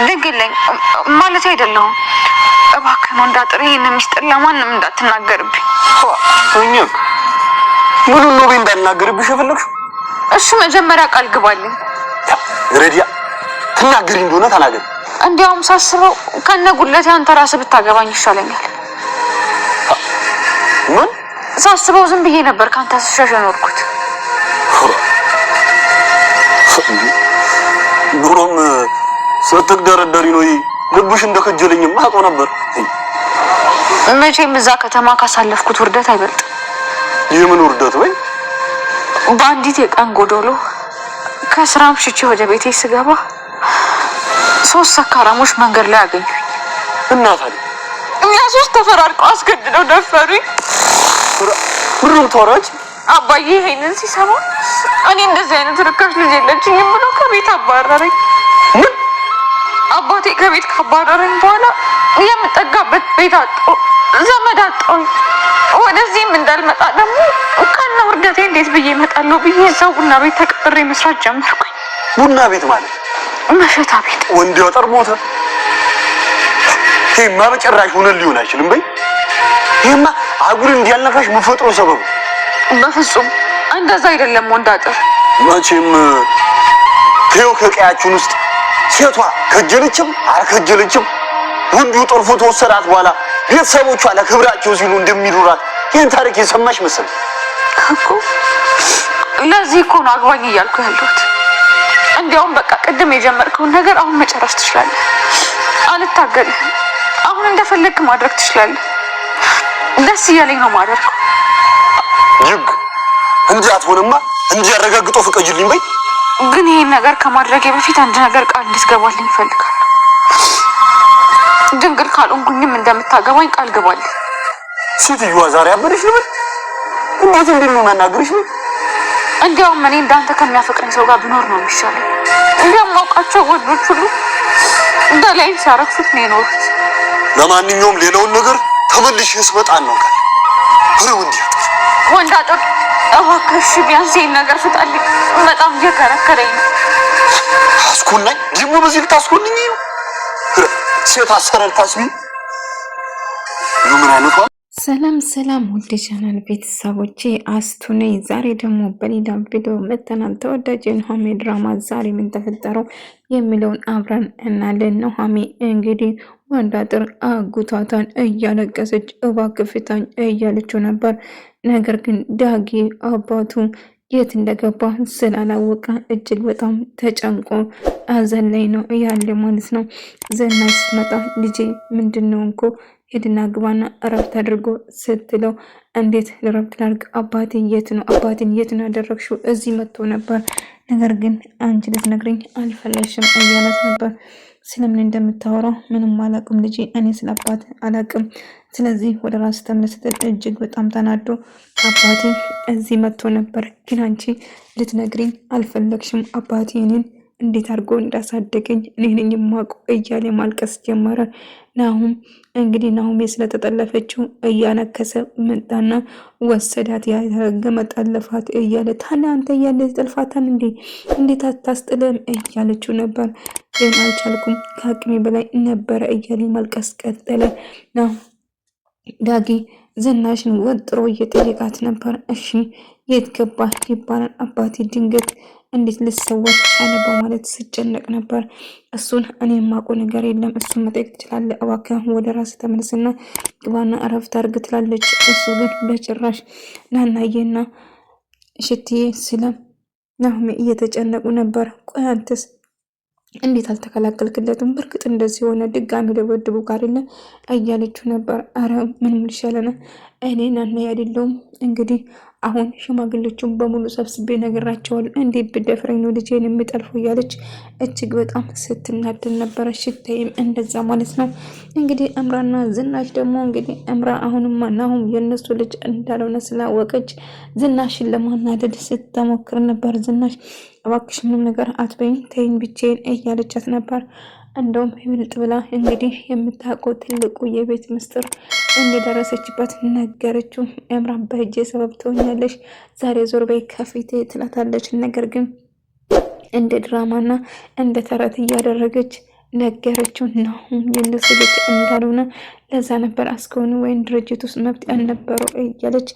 ድንግልኝ ማለት አይደለሁም። እባክህ ነው እንዳጥር ይሄን ሚስጥር ለማንም እንዳትናገርብኝ። እኛክ ምን ነው እንዳልናገርብሽ የፈለግሽው? እሱ መጀመሪያ ቃል ግባልኝ። ረዲያ ትናገሪ እንደሆነ ተናገሪ። እንዲያውም ሳስበው ከነጉለቴ አንተ ራስህ ብታገባኝ ይሻለኛል። ምን ሳስበው ዝም ብዬ ነበር ካንተ ስሸሽ ኖርኩት። ድሮም ስትደረደሪ ነው ልብሽ እንደከጀለኝማ አውቀው ነበር። መቼም እዛ ከተማ ካሳለፍኩት ውርደት አይበልጥም። የምን ውርደት ወይ? በአንዲት የቀን ጎዶሎ ከስራም ሽቼ ወደ ቤቴ ስገባ 3 ሰካራሞች መንገድ ላይ አገኙኝ። እና ታዲያ እኛ 3 ተፈራርቀው አስገድደው ደፈሩኝ። ሁሉም ተወራጭ። አባዬ ይሄንን ሲሰማ እኔ እንደዚህ አይነት ርካሽ ልጅ የለችኝም ብሎ ከቤት አባረረኝ። አባቴ ከቤት ካባረረኝ በኋላ የምጠጋበት ቤት አጣሁ፣ ዘመድ አጣሁ። ወደዚህም እንዳልመጣ ደግሞ ከነ ውርደቴ እንዴት ብዬ እመጣለሁ ብዬ እዛው ቡና ቤት ተቀጥሬ መስራት ጀመርኩኝ። ቡና ቤት ማለት መሸታ ቤት። ወንድ ያወጣር ሞተ። ይሄማ በጭራሽ ሆነን ሊሆን አይችልም። በይ ይሄማ አጉል እንዲያልነካሽ መፈጥሮ ሰበብ። በፍጹም እንደዛ አይደለም ወንድ አጥር። መቼም ከቀያችን ውስጥ ሴቷ ከጀለችም አልከጀለችም ወንዱ ጠልፎ ተወሰዳት በኋላ ቤተሰቦቿ ለክብራቸው ሲሉ እንደሚዱራት ይህን ታሪክ የሰማሽ መሰል እኮ። ለዚህ እኮ ነው አግባኝ እያልኩ ያለሁት። እንዲያውም በቃ ቅድም የጀመርከውን ነገር አሁን መጨረስ ትችላለህ። አልታገልህም። አሁን እንደፈለግክ ማድረግ ትችላለህ። ደስ እያለኝ ነው ማደርገው። ይግ እንዲያትሆንማ እንዲያረጋግጦ ፍቀጅልኝ በይ። ግን ይሄን ነገር ከማድረጌ በፊት አንድ ነገር ቃል እንድትገባልኝ እፈልጋለሁ። ድንግል ካልሆንኩኝም እንደምታገባኝ ቃል ገባልኝ። ሴትዮዋ ዛሬ አበደሽ ልበል? እንዴት እንደምናናግርሽ ነው? እንዲያውም እኔ እንዳንተ ከሚያፈቅረኝ ሰው ጋር ብኖር ነው የሚሻለው። እንደማውቃቸው ወንዶች ሁሉ በላይም ሲያረግፉት ነው የኖሩት። ለማንኛውም ሌላውን ነገር ተመልሼ ስመጣ ነው ጋር ወንድ አጥር እባክሽ ቢያንስ ይሄን ነገር ፍታልኝ። በጣም እየከረከረኝ ነው። አስኮናኝ ደግሞ በዚህ ልታስኮንኝ ነው? ሴት አሰረል ታስቢ ምን አይነቷ? ሰላም ውድ ቻናል ቤተሰቦቼ አስቱ ነኝ። ዛሬ ደግሞ በሌላ ቪዲዮ መተናል። ተወዳጅ የኑሃሜ ድራማ ዛሬ ምን ተፈጠረው የሚለውን አብረን እናያለን። ኑሃሜ እንግዲህ ወንድ አጥር አጉቷታን እያለቀሰች እባክህ ፍታኝ እያለችው ነበር። ነገር ግን ዳጊ አባቱ የት እንደገባ ስላላወቀ እጅግ በጣም ተጨንቆ አዘን ላይ ነው ያለ ማለት ነው። ዝናሽ ስትመጣ ልጄ ምንድነው እንኮ ሄድና ግባና እረፍት አድርጎ ስትለው እንዴት እረፍት ላድርግ? አባቴን የት ነው ያደረግሽው? እዚህ መጥቶ ነበር፣ ነገር ግን አንቺ ልትነግረኝ አልፈለግሽም እያለት ነበር። ስለምን እንደምታወራው ምንም አላቅም ልጄ፣ እኔ ስለ አባት አላቅም። ስለዚህ ወደ ራስ ተመለስ ስትል እጅግ በጣም ተናዶ አባቴ እዚህ መጥቶ ነበር፣ ግን አንቺ ልትነግሪኝ አልፈለግሽም። አባቴ እኔን እንዴት አድርጎ እንዳሳደገኝ እኔ ነኝ የማውቀው እያለ ማልቀስ ጀመረ። እንግዲህ ናሁሜ ስለተጠለፈችው እያነከሰ መጣና ወሰዳት። ያረገመ ጠለፋት እያለ ታዲያ አንተ እያለ ጠልፋታን እንዴት አታስጥልም እያለችው ነበር። ግን አልቻልኩም፣ ከአቅሜ በላይ ነበረ እያለ ማልቀስ ቀጠለ። ዳጊ ዝናሽን ወጥሮ እየጠየቃት ነበር። እሺ የት ገባ ይባላል? አባቴ ድንገት እንዴት ልሰወር ቻለ በማለት ስጨነቅ ነበር። እሱን እኔ የማውቀው ነገር የለም፣ እሱን መጠየቅ ትችላለህ፣ እባክህ ወደ ራስ ተመልስና ግባና እረፍት አድርግ ትላለች። እሱ ግን በጭራሽ ናናዬና ሽትዬ ስለም ናሁሜ እየተጨነቁ ነበር። ቆይ አንተስ እንዴት አልተከላከልክለትም? በርግጥ እንደዚህ ሆነ ድጋሚ ደበድቡ ካደለ እያለችው ነበር። አረ ምንም ልሻለነ እኔ ናናዬ አይደለሁም እንግዲህ አሁን ሽማግሌዎቹን በሙሉ ሰብስቤ ነግራቸዋል። እንዴት ብደፍረኝ ነው ልጄን የሚጠልፈው እያለች እጅግ በጣም ስትናደድ ነበረ። ሽታይም እንደዛ ማለት ነው። እንግዲህ እምራና ዝናሽ ደግሞ እንግዲህ እምራ አሁንም ናሁም የነሱ ልጅ እንዳልሆነ ስላወቀች ዝናሽን ለማናደድ ስትሞክር ነበር። ዝናሽ እባክሽ ምንም ነገር አትበይኝ ተይኝ ብቻዬን እያለቻት ነበር። እንደውም ይብልጥ ብላ እንግዲህ የምታውቀው ትልቁ የቤት ምስጢር እንደደረሰችበት ነገረችው። እምራን በእጄ ሰበብ ትሆኛለሽ፣ ዛሬ ዞር በይ ከፊቴ ትላታለች። ነገር ግን እንደ ድራማና እንደ ተረት እያደረገች ነገረችው። ናሁም የነሱ ልጅ እንዳልሆነ ለዛ ነበር አስከሆኑ ወይም ድርጅት ውስጥ መብት ያልነበረው እያለች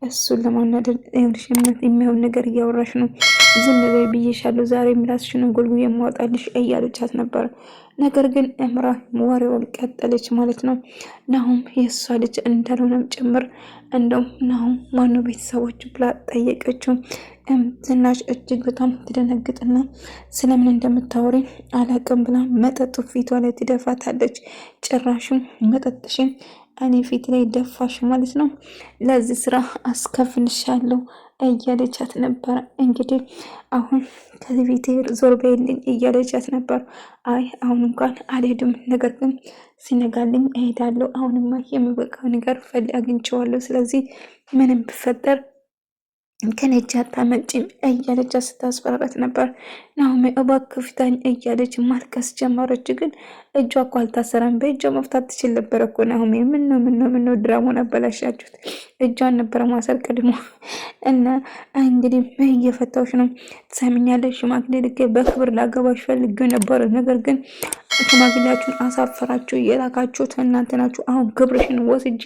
እሱን ለማናደድ ሽነት የሚሆን ነገር እያወራሽ ነው፣ ዝም በይ ብዬሻለሁ፣ ዛሬ ምላስሽን ጎልጉ የማወጣልሽ እያለቻት ነበር። ነገር ግን እምራ ወሬውን ቀጠለች ማለት ነው። ናሁም የእሷ ልጅ እንዳልሆነም ጭምር እንደውም ናሁም ማነው ቤተሰቦች ብላ ጠየቀችው። ዝናሽ እጅግ በጣም ትደነግጥና ስለምን እንደምታወሪ አላቅም ብላ መጠጡ ፊቷ ላይ ትደፋታለች። ጭራሽም መጠጥሽን እኔ ፊት ላይ ደፋሽ ማለት ነው፣ ለዚህ ስራ አስከፍልሻለሁ እያለቻት ነበር። እንግዲህ አሁን ከዚህ ቤት ዞር በይልኝ እያለቻት ነበር። አይ አሁን እንኳን አልሄድም፣ ነገር ግን ሲነጋልኝ እሄዳለሁ። አሁንማ የሚበቃው ነገር አግኝቼዋለሁ፣ ስለዚህ ምንም ብፈጠር ከነጃ አታመልጭም እያለች ስታስፈራራት ነበር። ናሆሜ እባክህ ፍታኝ እያለች ማልቀስ ጀመረች። ግን እጇ እኮ አልታሰረም፣ በእጇ መፍታት ትችል ነበረ እኮ ናሆሜ። ምነው ድራማውን አበላሻችሁት? እጇን ነበረ ማሰር ቀድሞ እና እንግዲህ እየፈታዎች ነው። ትሰሚኛለሽ? ሽማግሌ ልኬ በክብር ላገባሽ ፈልጌ ነበር፣ ነገር ግን ሽማግሌያችሁን አሳፈራችሁ የላካችሁት እናንተ ናችሁ። አሁን ክብርሽን ወስጄ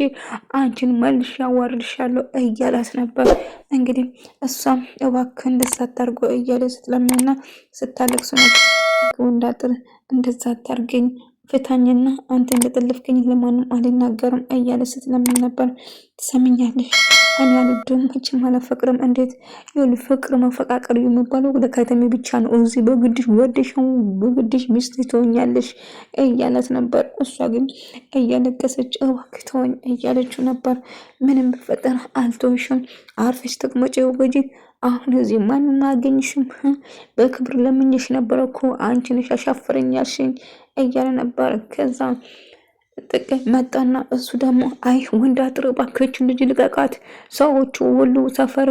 አንቺን መልሼ አዋርድሻለሁ እያላት ነበር። እንግዲህ እሷም እባክህ እንደዛ አታርጎ እያለ ስትለምንና ስታለቅሱ ነበር። እንዳጥር እንደዛ አታርገኝ፣ ፍታኝና አንተ እንደጠለፍከኝ ለማንም አልናገርም እያለ ስትለምን ነበር። ትሰምኛለሽ? እኔ አልወድም መቼም አላፈቅርም። እንዴት ይሁን ፍቅር መፈቃቀር የሚባለው ለከተሜ ብቻ ነው። እዚህ በግድሽ ወደሽው በግድሽ ሚስት ትሆኛለሽ እያላት ነበር። እሷ ግን እያለቀሰች እባክህ ተወኝ እያለችው ነበር። ምንም በፈጠረ አልተውሽም፣ አርፈሽ ተቀመጪ ወጂ። አሁን እዚህ ማንም አያገኝሽም። በክብር ለምኝሽ ነበር እኮ አንቺ ነሽ አሻፈረኛልሽኝ እያለ ነበር። ከዛ ጥቅም መጣና እሱ ደግሞ አይ ወንድ አጥር እባክህን ልጅ ልቀቃት፣ ሰዎቹ ሁሉ ሰፈር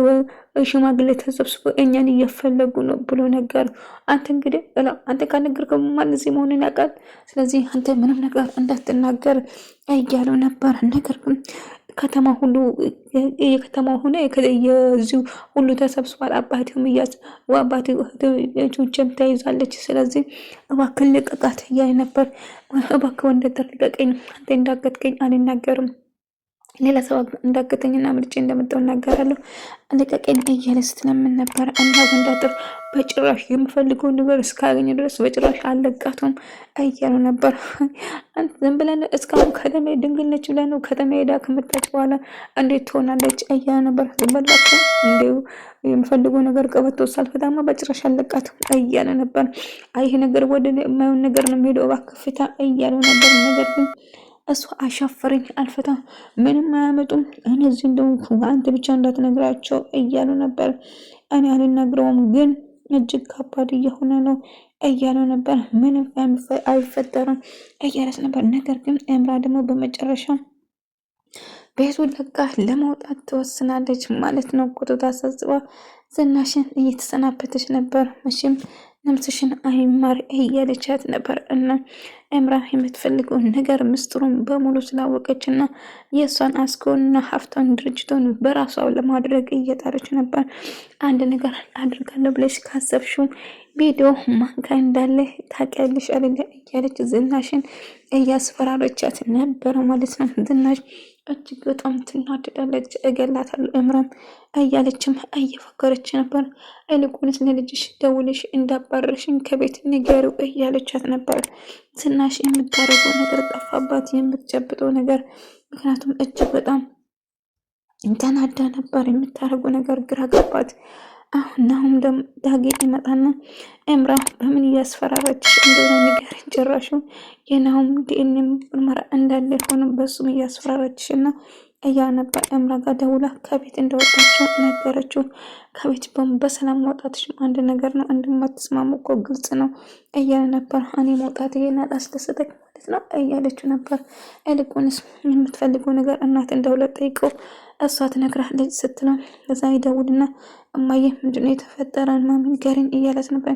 ሽማግሌ ተሰብስቦ እኛን እየፈለጉ ነው ብሎ ነገር። አንተ እንግዲህ አንተ ካልነገርከው ማን እዚህ መሆኑን ያውቃል፣ ስለዚህ አንተ ምንም ነገር እንዳትናገር እያለው ነበር። ነገር ግን ከተማ ሁሉ የከተማ ሆነ የዚሁ ሁሉ ተሰብስቧል። አባቴም አባቴም ተይዛለች፣ ስለዚህ እባክህ ልቀቃት እያለ ነበር። እባክህ ወንደተር ልቀቀኝ፣ አንተ እንዳገትከኝ አልናገርም፣ ሌላ ሰው እንዳገተኝና ምርጬ እንደመጣው እናገራለሁ፣ ልቀቀኝ እያለ ስትለምን ነበር። እና ወንዳጥር በጭራሽ የምፈልገው ነገር እስካገኘ ድረስ በጭራሽ አልለቃቱም እያሉ ነበር። አንተ ዝም ብለን እስካሁን ከተማ ድንግል ነች ብለን ነው ከተማ ሄዳ ከመጣች በኋላ እንዴት ትሆናለች እያሉ ነበር። ዝም በላችሁ እንዲሁ የምፈልገው ነገር ቀበቶ ሳልፈታማ በጭራሽ አልለቃትም እያለ ነበር። ይሄ ነገር ወደ የማይሆን ነገር ነው የሚሄደው፣ እባክህ ፍታ እያሉ ነበር። ነገር ግን እሱ አሻፈረኝ፣ አልፈታም፣ ምንም አያመጡም፣ እነዚህ እንደው አንተ ብቻ እንዳትነግራቸው እያሉ ነበር። እኔ አልናግረውም፣ ግን እጅግ ከባድ እየሆነ ነው እያሉ ነበር። ምንም አይፈጠርም እያለች ነበር። ነገር ግን ኤምራ ደግሞ በመጨረሻ ቤቱ ለቃ ለመውጣት ትወስናለች ማለት ነው። ቁጡ ታሳስባ ዝናሽን እየተሰናበተች ነበር። መቼም ነፍስሽን አይማር እያለቻት ነበር። እና ኤምራ የምትፈልገውን ነገር ምስጢሩን በሙሉ ስላወቀች እና የእሷን አስኮንና ሀብታን ድርጅቱን በራሷ ለማድረግ እየጣረች ነበር። አንድ ነገር አድርጋለሁ ብለሽ ካሰብሽው ቪዲዮ ማንካ እንዳለ ታውቂያለሽ አይደለ እያለች ዝናሽን እያስፈራረቻት ነበረ ማለት ነው። ዝናሽ እጅግ በጣም ትናደዳለች። እገላታለሁ እምራም እያለችም እየፈከረች ነበር። ይልቁንስ ለልጅሽ ደውልሽ እንዳባረርሽኝ ከቤት ንገሪው እያለቻት ነበር። ዝናሽ የምታደርገው ነገር ጠፋባት፣ የምትጨብጠው ነገር። ምክንያቱም እጅግ በጣም ተናዳ ነበር። የምታደርገው ነገር ግራ ገባት። አሁን ደግሞ ዳጌ ይመጣና ኤምራ በምን እያስፈራራችሽ እንደሆነ ንገሪኝ፣ ጭራሹ የናሁም ዲኤንኤ ምርመራ እንዳለ ሆኖ በሱም እያስፈራራችሽ እና እያ ነበር። ኤምራ ጋር ደውላ ከቤት እንደወጣችው ነገረችው። ከቤት በሰላም መውጣትሽ አንድ ነገር ነው፣ እንደማትስማሙ እኮ ግልጽ ነው እያለ ነበር። እኔ መውጣት ይሄን አስደሰተኝ ማለት ነው እያለችው ነበር። ይልቁንስ የምትፈልገው ነገር እናት እንደውለ ጠይቀው እሷ ትነግራለች ስትለው ከዛ ይደውልና እማዬ ምንድነው የተፈጠረ ምናምን ንገሪኝ እያለት ነበር።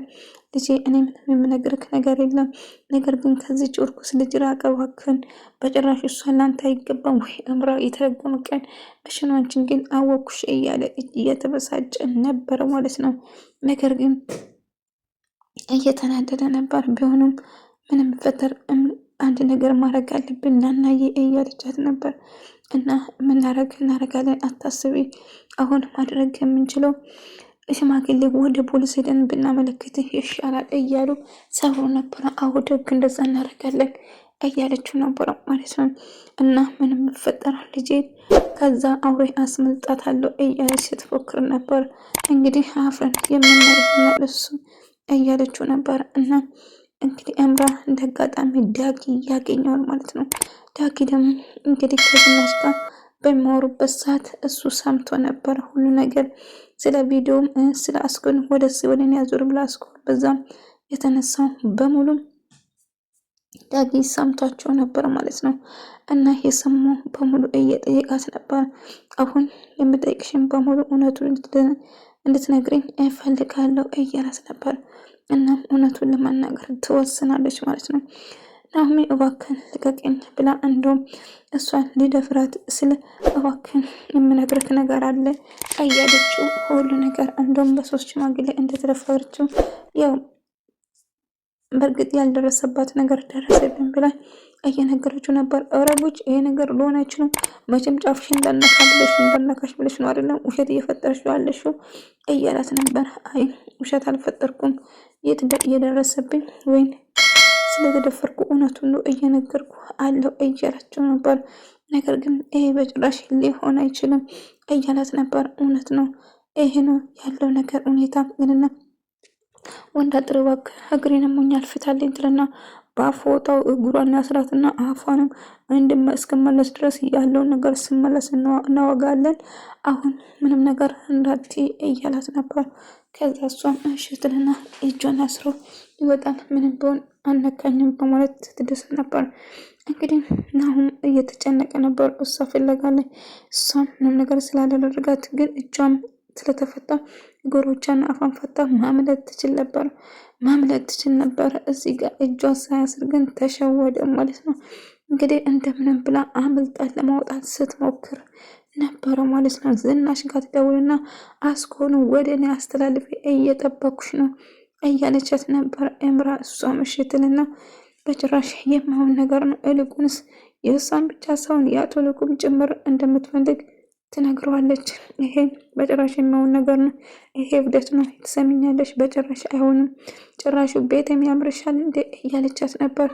ልጄ እኔ ምንም የምነግርህ ነገር የለም፣ ነገር ግን ከዚች እርኩስ ልጅ ራቅ እባክህን፣ በጭራሽ እሷ ላንተ አይገባም። ወይ እምራ የተረገመ ቀን በሽኗንችን ግን አወኩሽ እያለ እየተበሳጨ ነበረ ማለት ነው። ነገር ግን እየተናደደ ነበር። ቢሆንም ምንም ፈጠር አንድ ነገር ማድረግ አለብን ናናዬ እያለቻት ነበር። እና ምን እናረጋለን አታስቢ፣ አሁን ማድረግ የምንችለው ሽማግሌ ወደ ፖሊስ ሄደን ብናመለክት ይሻላል እያሉ ሰብሮ ነበረ። አዎ ደግ እንደዛ እናደርጋለን እያለችው ነበረ ማለት ነው። እና ምንም ይፈጠራል ልጄ ከዛ አውሬ አስመልጣታለሁ እያለች ስትፎክር ነበር። እንግዲህ አፍረን የምናየው እሱ እያለችው ነበር። እና እንግዲህ እምራ እንደ አጋጣሚ ዳጊ ያገኘዋል ማለት ነው። ዳጊ ደግሞ እንግዲህ ከዝናሽ ጋር በሚያወሩበት ሰዓት እሱ ሰምቶ ነበር ሁሉ ነገር ስለ ቪዲዮም ስለ አስኮን ወደዚህ ወደ እኔ ያዞር ብላ አስኮን በዛም የተነሳው በሙሉ ዳጊ ሰምቷቸው ነበር ማለት ነው። እና የሰማው በሙሉ እየጠየቃት ነበር። አሁን የምጠይቅሽን በሙሉ እውነቱን እንድትነግረኝ እፈልጋለሁ እያላት ነበር። እናም እውነቱን ለመናገር ትወስናለች ማለት ነው። ናሆሜ እባክን ልቀቀኝ ብላ እንደውም እሷን ሊደፍራት ስለ እባክን የምነግርህ ነገር አለ እያለችው ሁሉ ነገር እንደውም በሶስት ሽማግሌ እንደተደፈረችው ያው በእርግጥ ያልደረሰባት ነገር ደረሰብን ብላ እየነገረችው ነበር። ረቦች ይሄ ነገር ሊሆን አይችልም፣ መቼም ጫፍሽ እንዳነካሽ ብለሽ ነው አይደለም ውሸት እየፈጠረሽ ያለሽው እያላት ነበር። አይ ውሸት አልፈጠርኩም፣ እየደረሰብኝ ወይም ስለተደፈርኩ እውነቱን ነው እየነገርኩ አለው እያላቸው ነበር። ነገር ግን ይሄ በጭራሽ ሊሆን አይችልም እያላት ነበር። እውነት ነው ይሄ ነው ያለው ነገር ሁኔታ ምንና ወንድ አጥርባክ እግሬን ሞኛል ፍታልኝ ትልና በአፍ ወጣው እግሯን ያስራትና አፏንም እስክመለስ ድረስ ያለውን ነገር ስመለስ እናወጋለን። አሁን ምንም ነገር እንዳትይ እያላት ነበር። ከዛ እሷም እሺ ትልና እጇን አስሮ ይወጣል። ምንም ቢሆን አነካኝም በማለት ትደሰት ነበር። እንግዲህ ናሁም እየተጨነቀ ነበር። እሷ ፍለጋለች። እሷም ምንም ነገር ስላላደረጋት ግን እጇም ስለተፈታ እግሮቿን አፏን ፈታ ማምለጥ ትችል ነበር። እዚህ ጋር እጇ ሳያስር ግን ተሸወደ ማለት ነው። እንግዲህ እንደምንም ብላ አምልጣት ለማውጣት ስትሞክር ነበረ ማለት ነው። ዝናሽ ጋር ትደውልና አስኮኑ ወደ እኔ አስተላልፌ እየጠበኩሽ ነው እያለቻት ነበር እምራ። እሷ ምሽትልና በጭራሽ የማይሆን ነገር ነው፣ እልቁንስ የእሷን ብቻ ሳይሆን የአቶ ልኩም ጭምር እንደምትፈልግ ትነግረዋለች። ይሄ በጭራሽ የማይሆን ነገር ነው፣ ይሄ እብደት ነው፣ ትሰሚኛለሽ? በጭራሽ አይሆንም፣ ጭራሹ ቤት የሚያምርሻል እንደ እያለቻት ነበር።